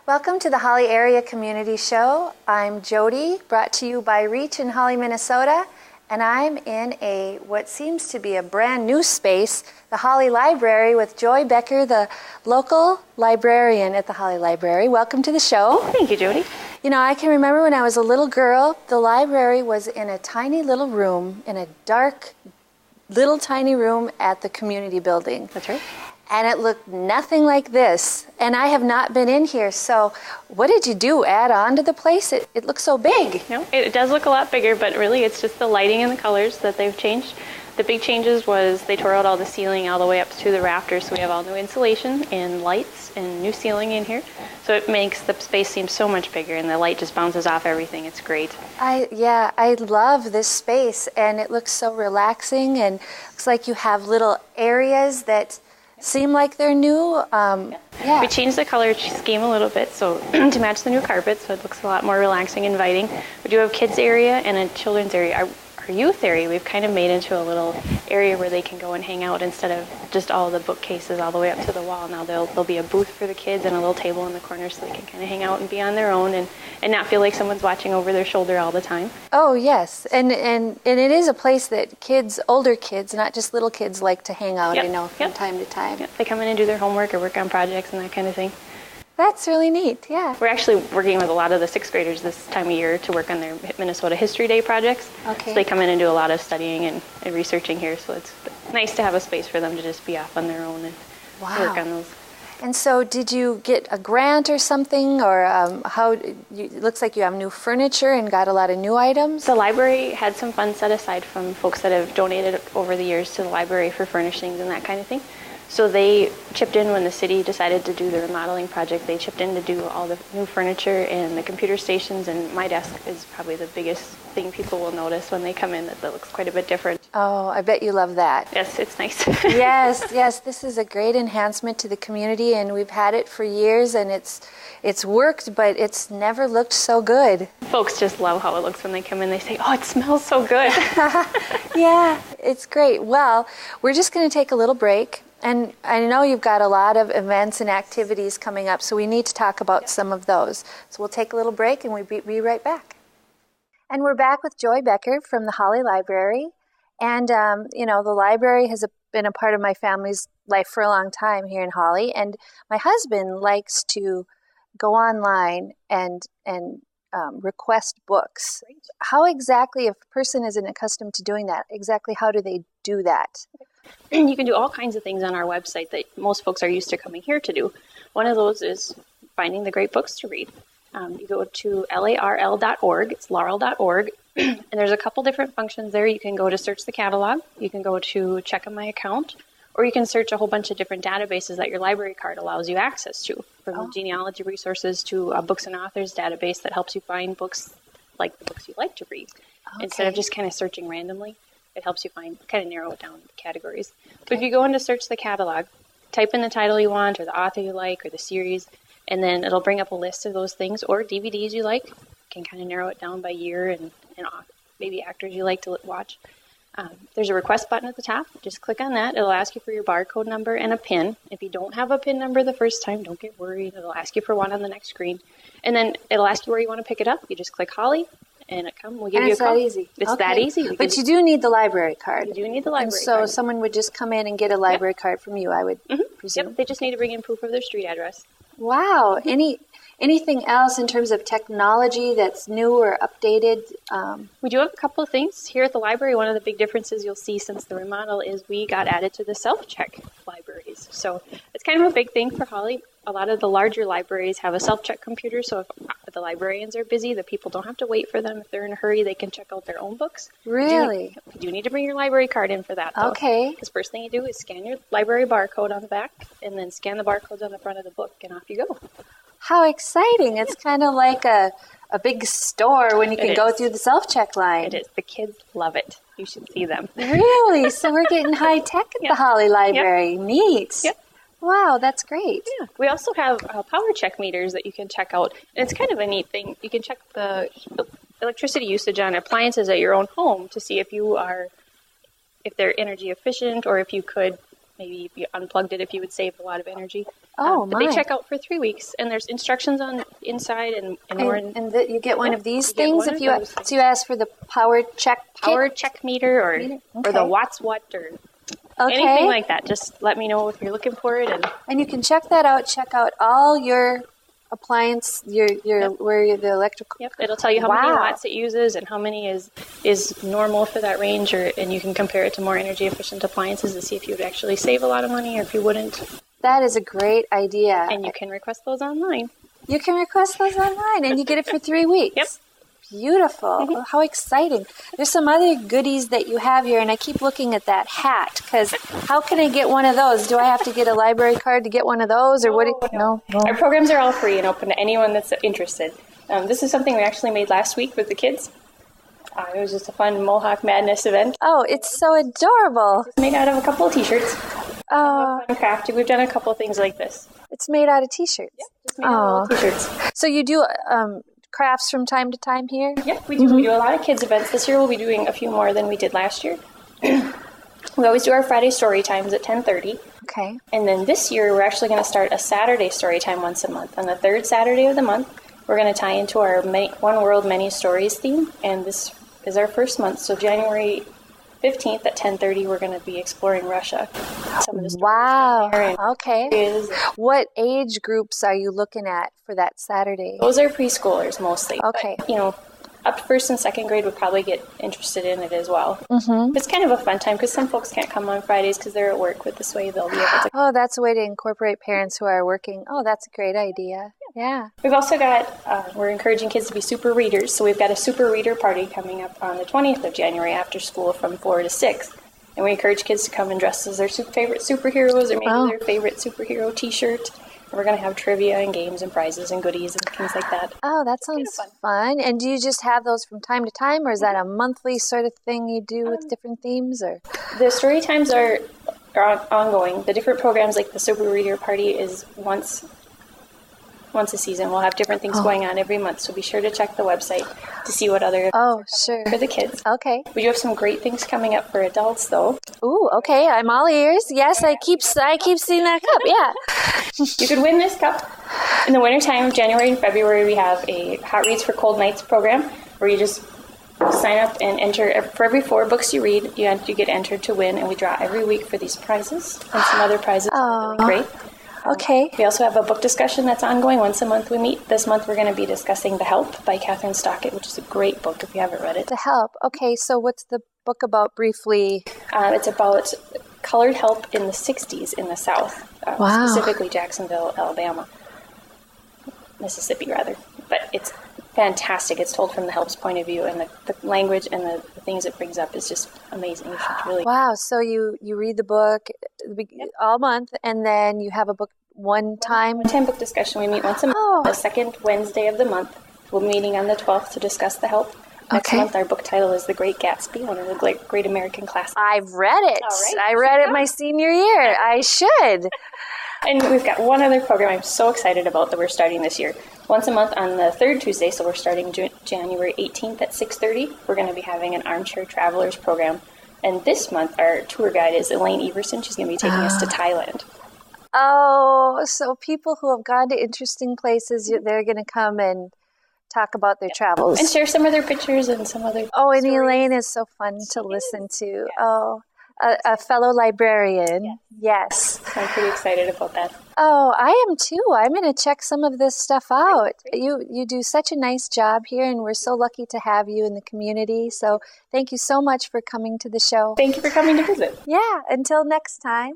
Welcome to the Hawley Area Community Show. I'm Jody, brought to you by Reach in Hawley, Minnesota, and I'm in what seems to be a brand new space, the Hawley Library, with Joy Becker, the local librarian at the Hawley Library. Welcome to the show. Thank you, Jody. You know, I can remember when I was a little girl, the library was in a tiny little room, in a dark, little tiny room at the community building. That's right. And it looked nothing like this. And I have not been in here, so what did you do? Add on to the place? It looks so big. No, it does look a lot bigger, but really it's just the lighting and the colors that they've changed. The big changes was they tore out all the ceiling all the way up to the rafters, so we have all new insulation and lights and new ceiling in here. So it makes the space seem so much bigger, and the light just bounces off everything. It's great. I love this space, and it looks so relaxing, and looks like you have little areas that seem like they're new. We changed the color scheme a little bit so to match the new carpet, so it looks a lot more relaxing, inviting. We do have kids area and a children's area. Our youth area we've kind of made into a little area where they can go and hang out instead of just all the bookcases all the way up to the wall. Now there'll be a booth for the kids and a little table in the corner so they can kind of hang out and be on their own and not feel like someone's watching over their shoulder all the time. Oh yes, and it is a place that kids, older kids, not just little kids, like to hang out. I know from time to time. They come in and do their homework or work on projects and that kind of thing. That's really neat, yeah. We're actually working with a lot of the 6th graders this time of year to work on their Minnesota History Day projects. Okay. So they come in and do a lot of studying and researching here, so it's nice to have a space for them to just be off on their own and work on those. And so did you get a grant or something, or it looks like you have new furniture and got a lot of new items? The library had some funds set aside from folks that have donated over the years to the library for furnishings and that kind of thing. So they chipped in when the city decided to do the remodeling project. They chipped in to do all the new furniture and the computer stations, and my desk is probably the biggest thing people will notice when they come in, that looks quite a bit different. Oh, I bet you love that. Yes, it's nice. Yes, this is a great enhancement to the community, and we've had it for years, and it's worked, but it's never looked so good. Folks just love how it looks when they come in. They say, oh, it smells so good. Yeah, it's great. Well, we're just going to take a little break. And I know you've got a lot of events and activities coming up, so we need to talk about some of those. So we'll take a little break and we'll be right back. And we're back with Joy Becker from the Hawley Library. And, the library has been a part of my family's life for a long time here in Hawley. And my husband likes to go online and request books. How exactly, if a person isn't accustomed to doing that, exactly how do they do that? You can do all kinds of things on our website that most folks are used to coming here to do. One of those is finding the great books to read. You go to larl.org, it's laurel.org, and there's a couple different functions there. You can go to search the catalog, you can go to check on my account, or you can search a whole bunch of different databases that your library card allows you access to, from genealogy resources to a books and authors database that helps you find books like the books you like to read, instead of just kind of searching randomly. It helps you kind of narrow it down into categories. So if you go in to search the catalog, type in the title you want, or the author you like, or the series, and then it'll bring up a list of those things, or DVDs you like. You can kind of narrow it down by year and maybe actors you like to watch. There's a request button at the top. Just click on that. It'll ask you for your barcode number and a PIN. If you don't have a PIN number the first time, don't get worried. It'll ask you for one on the next screen. And then it'll ask you where you want to pick it up. You just click Hawley. And we'll give you a call. That easy. It's that easy. But you do need the library card. You do need the library card. card. So someone would just come in and get a library card from you, I would presume. Yep, they just need to bring in proof of their street address. Wow. Anything else in terms of technology that's new or updated? We do have a couple of things. Here at the library, one of the big differences you'll see since the remodel is we got added to the self-check libraries. So it's kind of a big thing for Hawley. A lot of the larger libraries have a self-check computer, so if the librarians are busy, the people don't have to wait for them. If they're in a hurry, they can check out their own books. Really? You do need to bring your library card in for that, though. Okay. Because first thing you do is scan your library barcode on the back, and then scan the barcodes on the front of the book, and off you go. How exciting. It's kind of like a big store when you can go through the self-check line. It is. The kids love it. You should see them. Really? So we're getting high tech at the Hawley Library. Yep. Neat. Yep. Wow, that's great. Yeah. We also have power check meters that you can check out. And it's kind of a neat thing. You can check the electricity usage on appliances at your own home to see if they're energy efficient, or if you could maybe if you unplugged it, if you would save a lot of energy. Oh, but they check out for 3 weeks, and there's instructions on inside and more. And you get one of these you get things one if of you those so you ask for the power check power kit? check meter or Okay. the watts what or Okay. anything like that. Just let me know if you're looking for it, And you can check that out. Check out all your appliance, where the electrical. Yep, it'll tell you how many Wow. watts it uses and how many is normal for that range, and you can compare it to more energy efficient appliances to see if you would actually save a lot of money or if you wouldn't. That is a great idea. And you can request those online. You can request those online, and you get it for 3 weeks. Yep. Beautiful. Oh, how exciting. There's some other goodies that you have here, and I keep looking at that hat, because how can I get one of those? Do I have to get a library card to get one of those, or what? No. Our programs are all free and open to anyone that's interested. This is something we actually made last week with the kids. It was just a fun Mohawk Madness event. Oh, it's so adorable. It's made out of a couple of t-shirts. Oh, Fun crafting. We've done a couple of things like this. it's made out of t-shirts. Just made out of little t-shirts. So you do crafts from time to time here? Yep, we do. We do a lot of kids events. This year we'll be doing a few more than we did last year. We always do our Friday story times at 10:30. Okay. And then this year we're actually going to start a Saturday story time once a month. On the third Saturday of the month, we're going to tie into our One World, Many Stories theme. And this is our first month. So January 15th at 10:30, we're going to be exploring Russia. Some of the stories Wow. from there and Okay. What age groups are you looking at for that Saturday? those are preschoolers mostly. Okay. But, up to first and second grade would probably get interested in it as well. Mm-hmm. It's kind of a fun time because some folks can't come on Fridays because they're at work, but this way they'll be able to. Oh, that's a way to incorporate parents who are working. Oh, that's a great idea. Yeah. We've also got, we're encouraging kids to be super readers, so we've got a super reader party coming up on the 20th of January after school from 4 to 6. And we encourage kids to come and dress as their favorite superheroes or maybe their favorite superhero t-shirt. And we're going to have trivia and games and prizes and goodies and things like that. Oh, that sounds fun. And do you just have those from time to time, or is that a monthly sort of thing you do with different themes? Or The story times are ongoing. The different programs, like the Super Reader Party, is once a season. We'll have different things going on every month, so be sure to check the website to see what other sure. for the kids. Okay. We do have some great things coming up for adults, though. Ooh, okay. I'm all ears. Yes, I keep seeing that cup. Yeah. You could win this cup. In the wintertime of January and February, we have a Hot Reads for Cold Nights program where you just sign up and enter. For every 4 books you read, you get entered to win, and we draw every week for these prizes and some other prizes that are really great. Okay. We also have a book discussion that's ongoing. Once a month we meet. This month we're going to be discussing The Help by Catherine Stockett, which is a great book if you haven't read it. The Help. Okay, so what's the book about briefly? It's about colored help in the 60s in the South, Wow. specifically Jacksonville, Mississippi, rather. But it's fantastic. It's told from the help's point of view, and the language and the things it brings up is just amazing. You should really. Wow, so you read the book all month, and then you have a book one time? One-time book discussion. We meet once a month. Oh. The second Wednesday of the month. We'll be meeting on the 12th to discuss The Help. Next Okay. month, our book title is The Great Gatsby, one of the great American classics. I've read it. All right. I read it my senior year. I should. And we've got one other program I'm so excited about that we're starting this year. Once a month on the third Tuesday, so we're starting January 18th at 6:30, we're going to be having an Armchair Travelers program. And this month, our tour guide is Elaine Everson. She's going to be taking us to Thailand. Oh, so people who have gone to interesting places, they're going to come and talk about their travels. And share some of their pictures and some other Oh, and stories. Elaine is so fun to listen to. Oh, a fellow librarian. Yes. So I'm pretty excited about that. Oh, I am too. I'm going to check some of this stuff out. You do such a nice job here, and we're so lucky to have you in the community. So thank you so much for coming to the show. Thank you for coming to visit. Yeah, until next time.